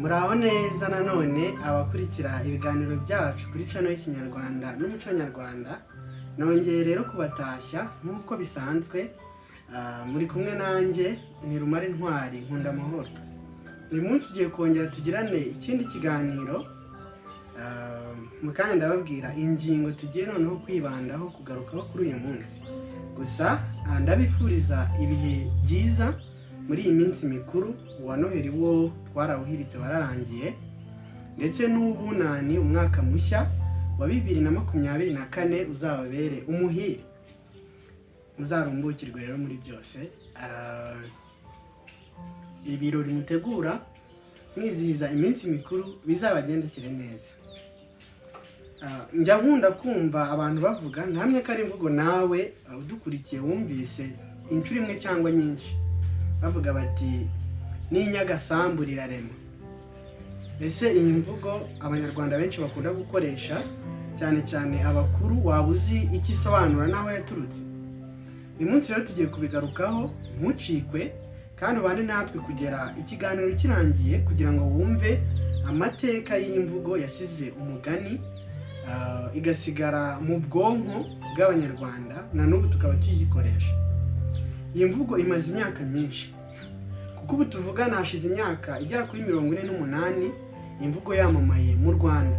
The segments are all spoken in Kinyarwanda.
Muraho neza nanone abakurikira ibiganiro byacu kuri channel y'Ikinyarwanda n'umuco nyarwanda. Nongeye rero kubatashya nk'uko bisanzwe, muri kumwe nanjye ni Rumare Ntwari nkunda amahoro. Uyu munsi ugiye kongera tugirane ikindi kiganiro, mukanya ndababwira ingingo tugiye noneho kwibandaho kugarukaho kuri uyu munsi. Gusa ndabifuriza ibihe byiza muri iyi minsi mikuru. Wa Noheli wo twarawuhiritse wararangiye, ndetse n'ubunani umwaka mushya wa 2024 uzababere umuhire, muzarumbukirwe rero muri byose. Ibirori mutegura mwizihiza iminsi mikuru bizabagendekere neza. Njya nkunda kumva abantu bavuga, ntamye ko ari imvugo nawe udukurikiye wumvise inshuro imwe cyangwa nyinshi, bavuga bati n'inyagasambu rirarema. Ese iyi mvugo abanyarwanda benshi bakunda gukoresha, cyane cyane abakuru, waba uzi icyo isobanura n'aho yaturutse? Uyu munsi rero tugiye kubigarukaho, ntucikwe kandi ubane natwe kugera ikiganiro kirangiye, kugira ngo wumve amateka y'imvugo yasize umugani, igasigara mu bwonko bw'abanyarwanda, na n'ubu tukaba tuyikoresha. Iyi mvugo imaze imyaka myinshi, kuko ubu tuvugana hashize imyaka igera kuri 48 imvugo yamamaye mu Rwanda.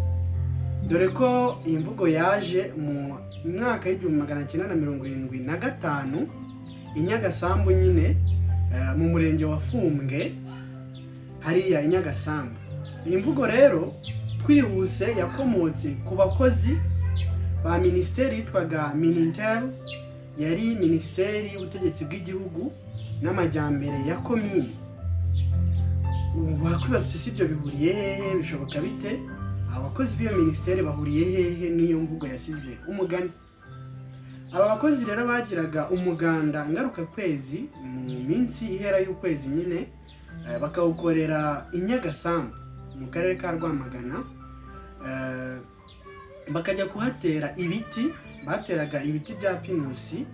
Dore ko iyi mvugo yaje mu mwaka w'1975 inyagasambu nyine, mu murenge wa Fumbwe hariya inyagasambu. Iyi mvugo rero twihuse yakomotse ku bakozi ba minisiteri yitwaga Minintel, yari minisiteri y'ubutegetsi bw'igihugu n'amajyambere ya komini. Wakwibaza si ibyo bihuriye hehe, bishoboka bite? Abakozi b'iyo minisiteri bahuriye hehe n'iyo mvugo yasize umugani? Aba bakozi rero bagiraga umuganda ngaruka kwezi mu minsi ihera y'ukwezi nyine, bakawukorera inyagasambu mu karere ka Rwamagana. Bakajya kuhatera ibiti, bateraga ibiti bya pinusi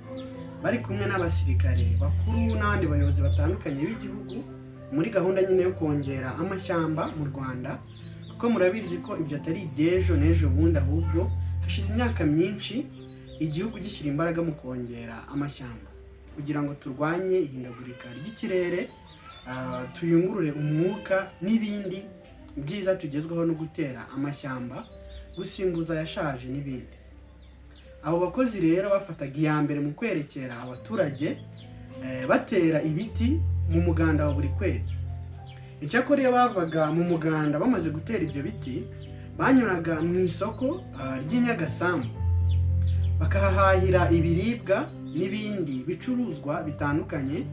bari kumwe n'abasirikare bakuru n'abandi bayobozi batandukanye b'igihugu, muri gahunda nyine yo kongera amashyamba mu Rwanda. Kuko murabizi ko ibyo atari iby'ejo n'ejo bundi, ahubwo hashize imyaka myinshi igihugu gishyira imbaraga mu kongera amashyamba, kugira ngo turwanye ihindagurika ry'ikirere, tuyungurure umwuka n'ibindi byiza tugezweho no gutera amashyamba, gusimbuza yashaje n'ibindi. Abo bakozi rero bafataga iya mbere mu kwerekera abaturage, batera ibiti mu muganda wa buri kwezi. Icyakora iyo bavaga mu muganda bamaze gutera ibyo biti, banyuraga mu isoko ry'inyagasambu, bakahahahira ibiribwa n'ibindi bicuruzwa bitandukanye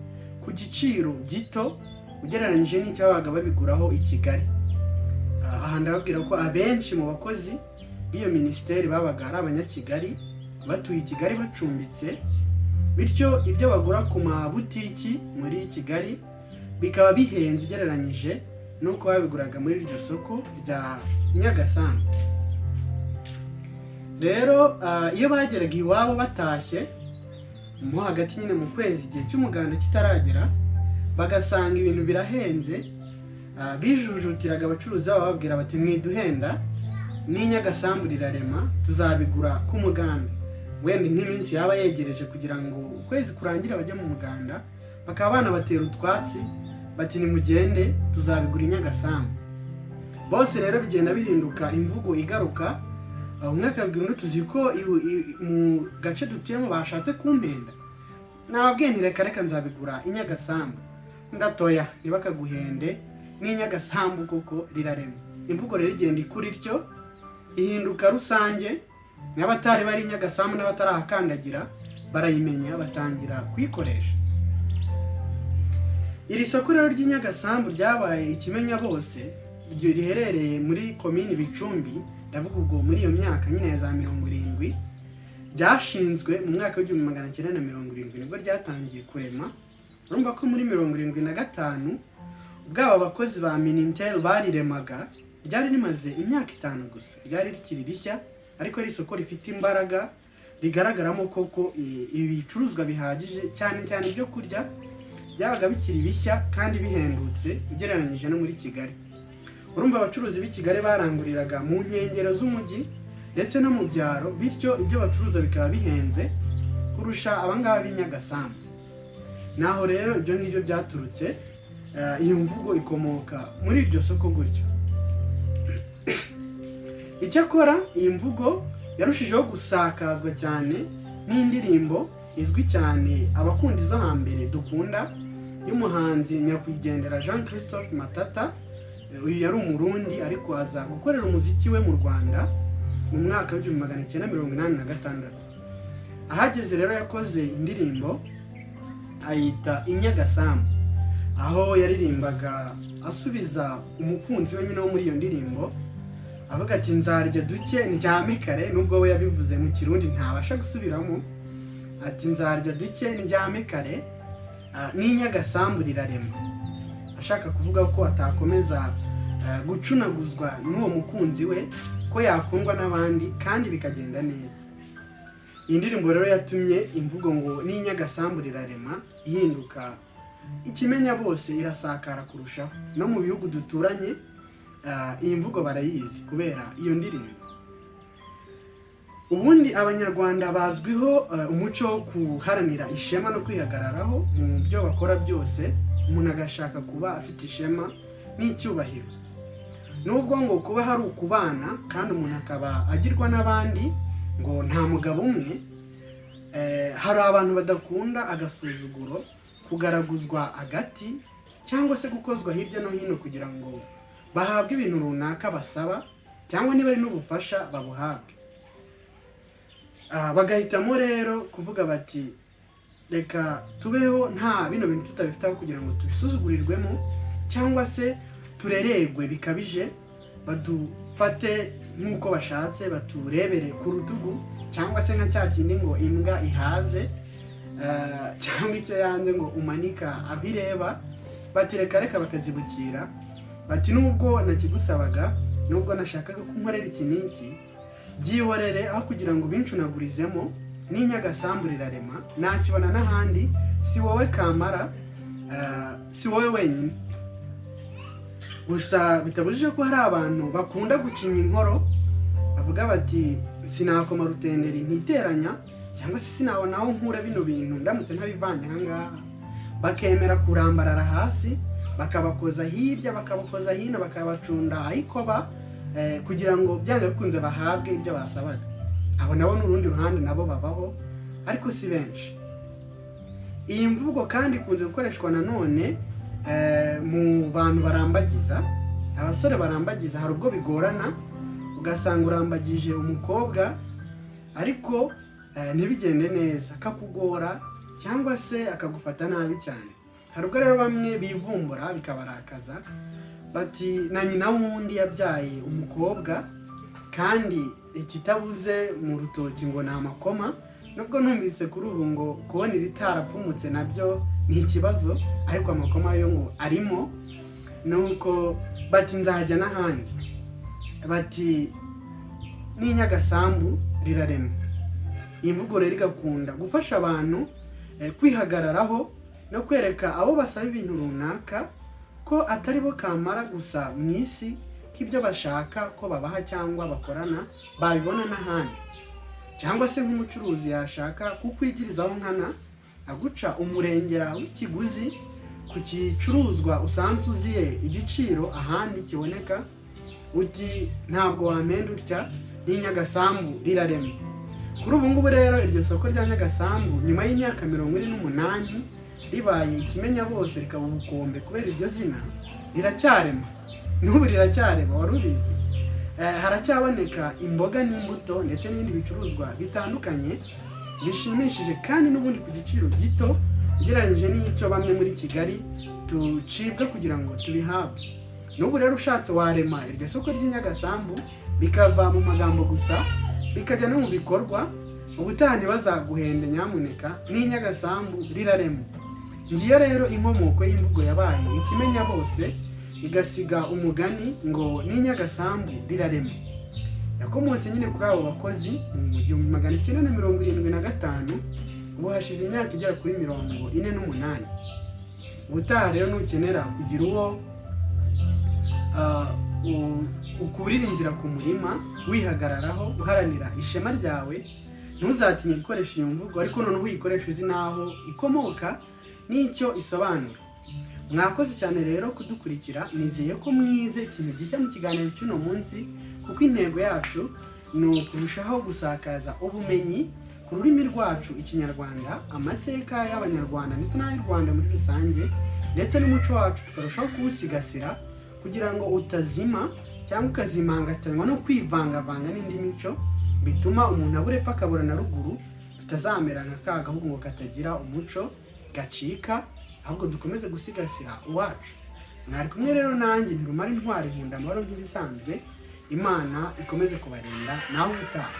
ku giciro gito ugereranyije n'icyo babaga babiguraho i Kigali. Aha ndababwira ko abenshi mu bakozi b'iyo minisiteri babaga ari abanyakigali, batuye i Kigali bacumbitse, bityo ibyo bagura ku mabutiki muri Kigali bikaba bihenze ugereranyije n'uko babiguraga muri iryo soko rya Nyagasambu. Rero iyo bageraga iwabo batashye mo hagati nyine mu kwezi, igihe cy'umuganda kitaragera, bagasanga ibintu birahenze, bijujutiraga abacuruzi babo bababwira bati mwiduhenda, n'inyagasambu rirarema, tuzabigura ku muganda. Wenda nk'iminsi yaba yegereje kugira ngo ukwezi kurangire bajya mu muganda, bakaba banabatera utwatsi bati nimugende tuzabigura inyagasambu. Bose rero bigenda bihinduka imvugo igaruka. Umwe akabwira undi, tuzi ko mu gace dutuyemo bashatse kumpenda, nababwiye nti reka nzabigura inyagasambu. Ndatoya ntibakaguhende, n'inyagasambu koko rirarema. Imvugo rero igenda ikura ityo, ihinduka rusange, n'abatari bari inyagasambu n'abatarahakandagira barayimenya, batangira kuyikoresha. Iri soko rero ry'inyagasambu ryabaye ikimenya bose, riherereye muri komini Bicumbi, ndavuga ubwo muri iyo myaka nyine ya za 70. Ryashinzwe mu mwaka w'1970 nibwo ryatangiye kurema. Urumva ko muri 75 ubwaba abakozi ba Minintel bariremaga, ryari rimaze imyaka 5 gusa, ryari rikiri rishya, ariko ari isoko rifite imbaraga, rigaragaramo koko ibicuruzwa bihagije, cyane cyane ibyo kurya byabaga bikiri bishya kandi bihendutse ugereranyije no muri Kigali. urumva abacuruzi b'i Kigali baranguriraga mu nkengero z'umujyi ndetse no mu byaro, bityo ibyo bacuruza bikaba bihenze kurusha abangaba b'i Nyagasambu. Naho rero ibyo ngibyo byaturutse, iyo mvugo ikomoka muri iryo soko gutyo. Icyakora iyi mvugo yarushijeho gusakazwa cyane n'indirimbo izwi cyane abakunda izo hambere dukunda y'umuhanzi nyakwigendera Jean Christophe Matata. Uyu yari umurundi ariko aza gukorera umuziki we mu Rwanda mu mwaka wa 1986. Ahageze rero yakoze indirimbo ayita Inyagasambu, aho yaririmbaga asubiza umukunzi we nyine wo muri iyo ndirimbo avuga ati nzarya duke ndyame kare, nubwo we yabivuze mu Kirundi ntabasha gusubiramo, ati nzarya duke ndyame kare n'Inyagasambu rirarema, ashaka kuvuga ko atakomeza gucunaguzwa n'uwo mukunzi we, ko yakundwa n'abandi kandi bikagenda neza. Iyi ndirimbo rero yatumye imvugo ngo n'Inyagasambu rirarema ihinduka ikimenya bose, irasakara kurushaho no mu bihugu duturanye. Iyi mvugo barayizi kubera iyo ndirimbo. Ubundi abanyarwanda bazwiho umuco wo kuharanira ishema no kwihagararaho mu byo bakora byose, umuntu agashaka kuba afite ishema n'icyubahiro. Nubwo ngo kuba hari ukubana kandi umuntu akaba agirwa n'abandi ngo nta mugabo umwe, hari abantu badakunda agasuzuguro, kugaraguzwa agati cyangwa se gukozwa hirya no hino kugira ngo bahabwe ibintu runaka basaba, cyangwa niba ari n'ubufasha babuhabwe. Bagahitamo rero kuvuga bati reka tubeho nta bino bintu tutabifitaho kugira ngo tubisuzugurirwemo cyangwa se tureregwe bikabije, badufate nk'uko bashatse, baturebere ku rutugu, cyangwa se nka cya kindi ngo imbwa ihaze cyangwa icyo yanze ngo umanika abireba, bati reka bakazibukira, bati nubwo nakigusabaga, nubwo nashakaga ko nkorera iki n'iki, byihorere aho kugira ngo bincunagurizemo, n'Inyagasambu rirarema, nakibona n'ahandi, si wowe kamara, si wowe wenyine. Gusa bitabujije ko hari abantu bakunda gucinya inkoro, bavuga bati sinakoma rutenderi ntiteranya, cyangwa se sinabona aho nkura bino bintu ndamutse ntabivanye aha ngaha, bakemera kurambarara hasi, bakabakoza hirya bakabakoza hino, bakabacunda ayikoba, kugira ngo byanga bikunze bahabwe ibyo basabaga. Abo nabo n'urundi ruhande nabo babaho, ariko si benshi. Iyi mvugo kandi ikunze gukoreshwa nanone mu bantu barambagiza, abasore barambagiza. Hari ubwo bigorana, ugasanga urambagije umukobwa ariko ntibigende neza, akakugora cyangwa se akagufata nabi cyane. Hari ubwo rero bamwe bivumbura bikabarakaza, bati na nyina wundi yabyaye umukobwa kandi ikitabuze mu rutoki ngo ni amakoma. Nubwo numvise kuri ubu ngo kubona iritarapfumutse nabyo ni ikibazo, ariko amakoma yo ngo arimo. Nuko bati nzajya n'ahandi, bati n'Inyagasambu rirarema. Iyi mvugo rero igakunda gufasha abantu kwihagararaho no kwereka abo basaba ibintu runaka ko atari bo kamara gusa mu isi, ko ibyo bashaka ko babaha cyangwa bakorana babibona n'ahandi. Cyangwa se nk'umucuruzi yashaka kukwigirizaho nkana, aguca umurengera w'ikiguzi ku gicuruzwa usanzwe uziye igiciro ahandi kiboneka, uti ntabwo wamenda utya, n'Inyagasambu rirarema. Kuri ubu ngubu rero iryo soko rya Nyagasambu nyuma y'imyaka 48 ribaye ikimenya bose, rikaba ubukombe kubera iryo zina, riracyarema. N'ubu riracyarema, wari ubizi? Haracyaboneka imboga n'imbuto ndetse n'ibindi bicuruzwa bitandukanye bishimishije kandi n'ubundi ku giciro gito ugereranyije n'icyo bamwe muri Kigali tucibwa kugira ngo tubihabwe. N'ubu rero ushatse warema iryo soko ry'Inyagasambu, bikava mu magambo gusa bikajya no mu bikorwa. Ubutaha ntibazaguhende nyamuneka, n'Inyagasambu rirarema. Ngiyo rero inkomoko y'imvugo yabaye ikimenya bose, igasiga umugani ngo n'Inyagasambu rirarema. Yakomotse nyine kuri abo bakozi mu 1975, ubu hashize imyaka igera kuri 48. Ubutaha rero nukenera kugira uwo ukurire inzira ku murima wihagararaho uharanira ishema ryawe, ntuzatinye gukoresha iyo mvugo, ariko noneho uyikoresha uzi n'aho ikomoka n'icyo isobanura. Mwakoze cyane rero kudukurikira, nizeye ko mwize ikintu gishya mu kiganiro cy'uno munsi, kuko intego yacu ni ukurushaho gusakaza ubumenyi ku rurimi rwacu Ikinyarwanda, amateka y'Abanyarwanda ndetse n'ay'u Rwanda muri rusange, ndetse n'umuco wacu tukarushaho kuwusigasira kugira ngo utazima cyangwa ukazimangatanywa no kwivangavanga n'indi mico, bituma umuntu abura epfo akabura na ruguru, tutazamera nka ka gahugu ngo katagira umuco gacika, ahubwo dukomeze gusigasira uwacu. Mwari kumwe rero nanjye Ntirumara Intwari, nkunda amahoro nk'ibisanzwe. Imana ikomeze kubarinda, nawe utaha.